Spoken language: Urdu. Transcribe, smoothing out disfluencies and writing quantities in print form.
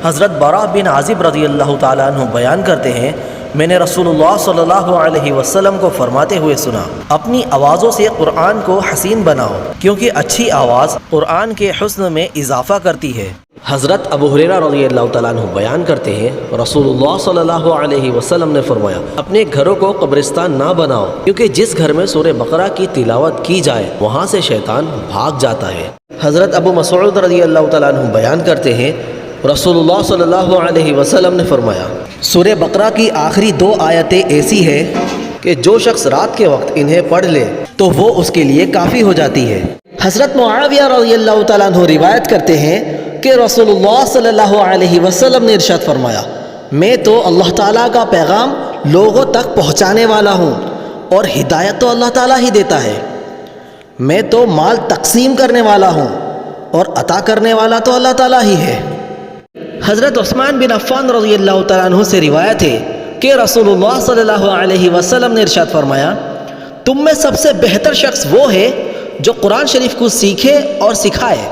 حضرت براء بن عازب رضی اللہ تعالیٰ عنہ بیان کرتے ہیں، میں نے رسول اللہ صلی اللہ علیہ وسلم کو فرماتے ہوئے سنا، اپنی آوازوں سے قرآن کو حسین بناؤ، کیونکہ اچھی آواز قرآن کے حسن میں اضافہ کرتی ہے۔ حضرت ابو ہریرہ رضی اللہ تعالیٰ عنہ بیان کرتے ہیں، رسول اللہ صلی اللہ علیہ وسلم نے فرمایا، اپنے گھروں کو قبرستان نہ بناؤ، کیونکہ جس گھر میں سورہ بقرہ کی تلاوت کی جائے وہاں سے شیطان بھاگ جاتا ہے۔ حضرت ابو مسعود رضی اللہ تعالیٰ عنہ بیان کرتے ہیں، رسول اللہ صلی اللہ علیہ وسلم نے فرمایا، سورہ بقرہ کی آخری 2 آیتیں ایسی ہے کہ جو شخص رات کے وقت انہیں پڑھ لے تو وہ اس کے لیے کافی ہو جاتی ہے۔ حضرت معاویہ رضی اللہ تعالیٰ عنہ روایت کرتے ہیں کہ رسول اللہ صلی اللہ علیہ وسلم نے ارشاد فرمایا، میں تو اللہ تعالیٰ کا پیغام لوگوں تک پہنچانے والا ہوں اور ہدایت تو اللہ تعالیٰ ہی دیتا ہے، میں تو مال تقسیم کرنے والا ہوں اور عطا کرنے والا تو اللہ تعالیٰ ہی ہے۔ حضرت عثمان بن عفان رضی اللہ تعالیٰ عنہ سے روایت ہے کہ رسول اللہ صلی اللہ علیہ وسلم نے ارشاد فرمایا، تم میں سب سے بہتر شخص وہ ہے جو قرآن شریف کو سیکھے اور سکھائے۔